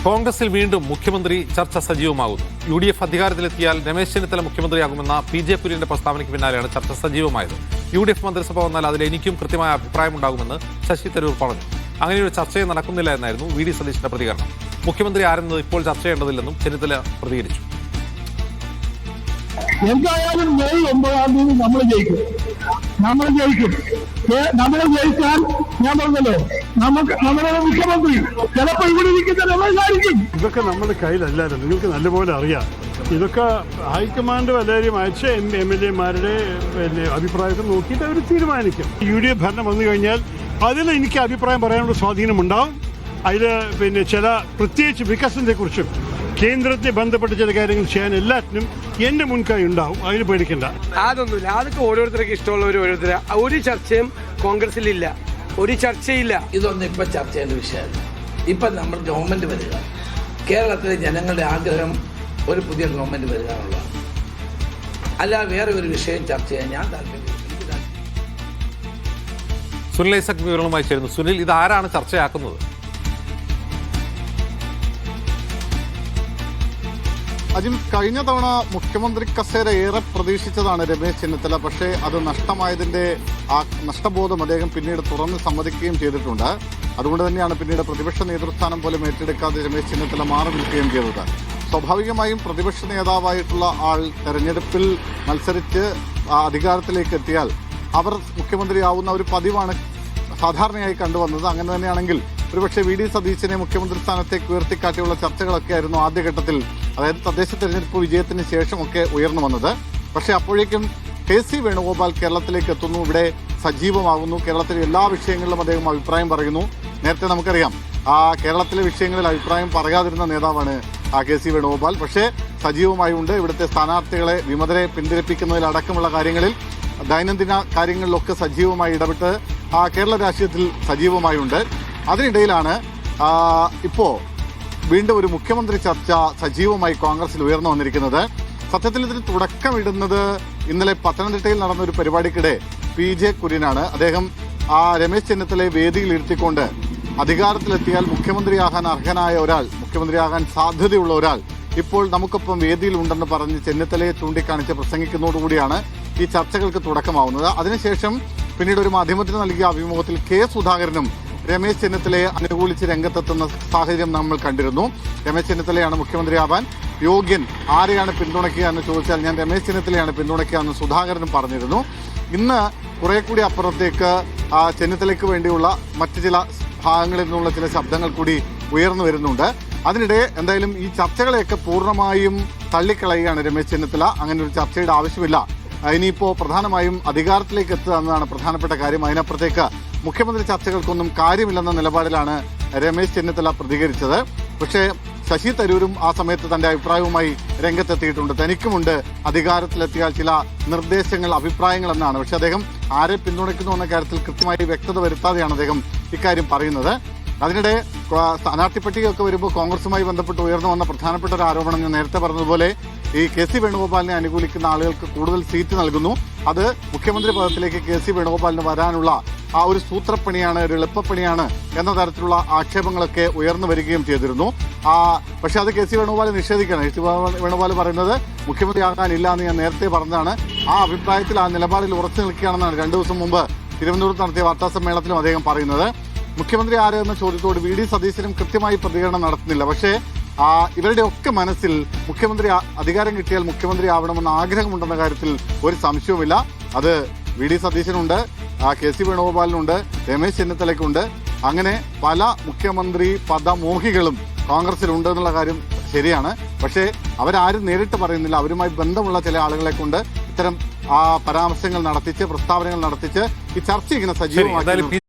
കോൺഗ്രസിൽ വീണ്ടും മുഖ്യമന്ത്രി ചർച്ച സജീവമാകുന്നു. UDF അധികാരത്തിലെത്തിയാൽ രമേശ് ചെന്നിത്തല മുഖ്യമന്ത്രിയാകുമെന്ന PJ കുര്യന്റെ പ്രസ്താവനയ്ക്ക് പിന്നാലെയാണ് ചർച്ച സജീവമായത്. UDF മന്ത്രിസഭ വന്നാൽ അതിൽ എനിക്കും കൃത്യമായ അഭിപ്രായമുണ്ടാകുമെന്ന് ശശി തരൂർ പറഞ്ഞു. അങ്ങനെയൊരു ചർച്ചയെ നടക്കുന്നില്ല എന്നായിരുന്നു VD സതീശന്റെ പ്രതികരണം. മുഖ്യമന്ത്രി ആരെന്നത് ഇപ്പോൾ ചർച്ച ചെയ്യേണ്ടതില്ലെന്നും ചെന്നിത്തല പ്രതികരിച്ചു. എന്തായാലും മെയ് 9-ാം തീയതി നമ്മൾ ജയിക്കും. നമ്മൾ ജയിച്ചാൽ ഞാൻ പറഞ്ഞല്ലോ, നമുക്ക് നമ്മുടെ മുഖ്യമന്ത്രി ചിലപ്പോൾ ഇവിടെ ഇരിക്കുന്ന രമേശായിരിക്കും. ഇതൊക്കെ നമ്മുടെ കയ്യിലല്ലാതെ നിങ്ങൾക്ക് നല്ലപോലെ അറിയാം. ഇതൊക്കെ ഹൈക്കമാൻഡ് എല്ലാവരും അയച്ച MLA-മാരുടെ അഭിപ്രായത്തിൽ നോക്കിയിട്ട് അവർ തീരുമാനിക്കും. UDF ഭരണം വന്നു കഴിഞ്ഞാൽ അതിൽ എനിക്ക് അഭിപ്രായം പറയാനുള്ള സ്വാധീനമുണ്ടാവും. അതിൽ ചില പ്രത്യേകിച്ച് വികസനത്തെക്കുറിച്ചും കേന്ദ്രത്തെ ബന്ധപ്പെട്ട ചില കാര്യങ്ങൾ ചെയ്യാൻ എല്ലാറ്റിനും എന്റെ മുൻകൈ ഉണ്ടാവും. അതിന് പേടിക്കണ്ട. അതൊന്നുമില്ല. അതൊക്കെ ഓരോരുത്തർക്ക് ഇഷ്ടമുള്ളവർ ഓരോരുത്തർ. ഒരു ചർച്ചയും കോൺഗ്രസിലില്ല, ഒരു ചർച്ചയില്ല. ഇതൊന്നും ഇപ്പൊ ചർച്ച ചെയ്യേണ്ട വിഷയമല്ല. ഇപ്പൊ നമ്മൾ ഗവൺമെന്റ് വരിക, കേരളത്തിലെ ജനങ്ങളുടെ ആഗ്രഹം ഒരു പുതിയ ഗവൺമെന്റ് വരിക എന്നുള്ളതാണ്. അല്ല വേറെ ഒരു വിഷയം ചർച്ച ചെയ്യാൻ ഞാൻ താല്പര്യം. സുനിൽ ഐസക് വിവരങ്ങളുമായി ചേരുന്നു. സുനിൽ, ഇത് ആരാണ് ചർച്ചയാക്കുന്നത്? അജിം, കഴിഞ്ഞ തവണ മുഖ്യമന്ത്രി കസേര ഏറെ പ്രതീക്ഷിച്ചതാണ് രമേശ് ചെന്നിത്തല. പക്ഷേ അത് നഷ്ടമായതിന്റെ ആ നഷ്ടബോധം അദ്ദേഹം പിന്നീട് തുറന്ന് സമ്മതിക്കുകയും ചെയ്തിട്ടുണ്ട്. അതുകൊണ്ട് തന്നെയാണ് പിന്നീട് പ്രതിപക്ഷ നേതൃസ്ഥാനം പോലും ഏറ്റെടുക്കാതെ രമേശ് ചെന്നിത്തല മാറി നിൽക്കുകയും ചെയ്തത്. സ്വാഭാവികമായും പ്രതിപക്ഷ നേതാവായിട്ടുള്ള ആൾ തെരഞ്ഞെടുപ്പിൽ മത്സരിച്ച് അധികാരത്തിലേക്ക് എത്തിയാൽ അവർ മുഖ്യമന്ത്രിയാവുന്ന ഒരു പതിവാണ് സാധാരണയായി കണ്ടുവന്നത്. അങ്ങനെ തന്നെയാണെങ്കിൽ ഒരുപക്ഷെ VD സതീശനെ മുഖ്യമന്ത്രി സ്ഥാനത്തേക്ക് ഉയർത്തിക്കാട്ടിയുള്ള ചർച്ചകളൊക്കെ ആയിരുന്നു ആദ്യഘട്ടത്തിൽ, അതായത് തദ്ദേശ തെരഞ്ഞെടുപ്പ് വിജയത്തിന് ശേഷമൊക്കെ ഉയർന്നു വന്നത്. പക്ഷേ അപ്പോഴേക്കും KC വേണുഗോപാൽ കേരളത്തിലേക്ക് എത്തുന്നു, ഇവിടെ സജീവമാകുന്നു. കേരളത്തിലെ എല്ലാ വിഷയങ്ങളിലും അദ്ദേഹം അഭിപ്രായം പറയുന്നു. നേരത്തെ നമുക്കറിയാം കേരളത്തിലെ വിഷയങ്ങളിൽ അഭിപ്രായം പറയാതിരുന്ന നേതാവാണ് KC വേണുഗോപാൽ. പക്ഷേ സജീവമായി ഉണ്ട്. ഇവിടുത്തെ സ്ഥാനാർത്ഥികളെ വിമതരെ പിന്തിരിപ്പിക്കുന്നതിലടക്കമുള്ള കാര്യങ്ങളിൽ, ദൈനംദിന കാര്യങ്ങളിലൊക്കെ സജീവമായി ഇടപെട്ട് കേരള രാഷ്ട്രീയത്തിൽ സജീവമായുണ്ട്. അതിനിടയിലാണ് ഇപ്പോൾ വീണ്ടും ഒരു മുഖ്യമന്ത്രി ചർച്ച സജീവമായി കോൺഗ്രസിൽ ഉയർന്നു വന്നിരിക്കുന്നത്. സത്യത്തിൽ ഇതിന് തുടക്കമിടുന്നത് ഇന്നലെ പത്തനംതിട്ടയിൽ നടന്ന ഒരു പരിപാടിക്കിടെ PJ കുര്യനാണ്. അദ്ദേഹം രമേശ് ചെന്നിത്തലയെ വേദിയിൽ ഇരുത്തിക്കൊണ്ട് അധികാരത്തിലെത്തിയാൽ മുഖ്യമന്ത്രിയാകാൻ അർഹനായ ഒരാൾ, മുഖ്യമന്ത്രിയാകാൻ സാധ്യതയുള്ള ഒരാൾ ഇപ്പോൾ നമുക്കൊപ്പം വേദിയിൽ ഉണ്ടെന്ന് പറഞ്ഞ് ചെന്നിത്തലയെ ചൂണ്ടിക്കാണിച്ച് പ്രസംഗിക്കുന്നതോടുകൂടിയാണ് ഈ ചർച്ചകൾക്ക് തുടക്കമാവുന്നത്. അതിനുശേഷം പിന്നീട് ഒരു മാധ്യമത്തിന് നൽകിയ അഭിമുഖത്തിൽ K. സുധാകരനും രമേശ് ചെന്നിത്തലയെ അനുകൂലിച്ച് രംഗത്തെത്തുന്ന സാഹചര്യം നമ്മൾ കണ്ടിരുന്നു. രമേശ് ചെന്നിത്തലയാണ് മുഖ്യമന്ത്രിയാവാൻ യോഗ്യൻ, ആരെയാണ് പിന്തുണയ്ക്കുക എന്ന് ചോദിച്ചാൽ ഞാൻ രമേശ് ചെന്നിത്തലയാണ് പിന്തുണയ്ക്കുക എന്ന് സുധാകരനും പറഞ്ഞിരുന്നു. ഇന്ന് കുറെ കൂടി അപ്പുറത്തേക്ക് ചെന്നിത്തലയ്ക്ക് വേണ്ടിയുള്ള മറ്റു ചില ഭാഗങ്ങളിൽ നിന്നുള്ള ചില ശബ്ദങ്ങൾ കൂടി ഉയർന്നു വരുന്നുണ്ട്. അതിനിടെ എന്തായാലും ഈ ചർച്ചകളെയൊക്കെ പൂർണ്ണമായും തള്ളിക്കളയുകയാണ് രമേശ് ചെന്നിത്തല. അങ്ങനെ ഒരു ചർച്ചയുടെ ആവശ്യമില്ല, ഇനിയിപ്പോൾ പ്രധാനമായും അധികാരത്തിലേക്ക് എത്തുക എന്നതാണ് പ്രധാനപ്പെട്ട കാര്യം. അതിനപ്പുറത്തേക്ക് മുഖ്യമന്ത്രി ചർച്ചകൾക്കൊന്നും കാര്യമില്ലെന്ന നിലപാടിലാണ് രമേശ് ചെന്നിത്തല പ്രതികരിച്ചത്. പക്ഷേ ശശി തരൂരും ആ സമയത്ത് തന്റെ അഭിപ്രായവുമായി രംഗത്തെത്തിയിട്ടുണ്ട്. തനിക്കുമുണ്ട് അധികാരത്തിലെത്തിയാൽ ചില നിർദ്ദേശങ്ങൾ, അഭിപ്രായങ്ങൾ എന്നാണ്. പക്ഷെ അദ്ദേഹം ആരെ പിന്തുണയ്ക്കുന്നു എന്ന കാര്യത്തിൽ കൃത്യമായി വ്യക്തത വരുത്താതെയാണ് അദ്ദേഹം ഇക്കാര്യം പറയുന്നത്. അതിനിടെ സ്ഥാനാർത്ഥി പട്ടികയൊക്കെ വരുമ്പോൾ കോൺഗ്രസുമായി ബന്ധപ്പെട്ട് ഉയർന്നു വന്ന പ്രധാനപ്പെട്ട ഒരു ആരോപണം ഞാൻ നേരത്തെ പറഞ്ഞതുപോലെ ഈ KC വേണുഗോപാലിനെ അനുകൂലിക്കുന്ന ആളുകൾക്ക് കൂടുതൽ സീറ്റ് നൽകുന്നു. അത് മുഖ്യമന്ത്രി പദത്തിലേക്ക് KC വേണുഗോപാലിന് വരാനുള്ള ഒരു സൂത്രപ്പണിയാണ്, ഒരു എളുപ്പപ്പണിയാണ് എന്ന തരത്തിലുള്ള ആക്ഷേപങ്ങളൊക്കെ ഉയർന്നു വരികയും ചെയ്തിരുന്നു. പക്ഷെ അത് KC വേണുഗോപാൽ നിഷേധിക്കണം. KC വേണുഗോപാൽ പറയുന്നത് മുഖ്യമന്ത്രിയാകാനില്ല എന്ന് ഞാൻ നേരത്തെ പറഞ്ഞതാണ്. ആ അഭിപ്രായത്തിൽ, ആ നിലപാടിൽ ഉറച്ചു നിൽക്കുകയാണെന്നാണ് 2 ദിവസം മുമ്പ് തിരുവനന്തപുരത്ത് നടത്തിയ വാർത്താസമ്മേളനത്തിലും അദ്ദേഹം പറയുന്നത്. മുഖ്യമന്ത്രി ആര് എന്ന ചോദ്യത്തോട് VD സതീശനും കൃത്യമായി പ്രതികരണം നടത്തുന്നില്ല. പക്ഷേ ഇവരുടെ ഒക്കെ മനസ്സിൽ മുഖ്യമന്ത്രി അധികാരം കിട്ടിയാൽ മുഖ്യമന്ത്രി ആവണമെന്ന ആഗ്രഹമുണ്ടെന്ന കാര്യത്തിൽ ഒരു സംശയവുമില്ല. അത് VD സതീശനുണ്ട്, KC വേണുഗോപാലിനുണ്ട്, രമേശ് ചെന്നിത്തലയ്ക്കുണ്ട്. അങ്ങനെ പല മുഖ്യമന്ത്രി പദമോഹികളും കോൺഗ്രസിലുണ്ട് എന്നുള്ള കാര്യം ശരിയാണ്. പക്ഷേ അവരാരും നേരിട്ട് പറയുന്നില്ല. അവരുമായി ബന്ധമുള്ള ചില ആളുകളെ കൊണ്ട് ഇത്തരം പരാമർശങ്ങൾ നടത്തിച്ച്, പ്രസ്താവനകൾ നടത്തിച്ച് ഈ ചർച്ച ഇങ്ങനെ സജീവമാക്കി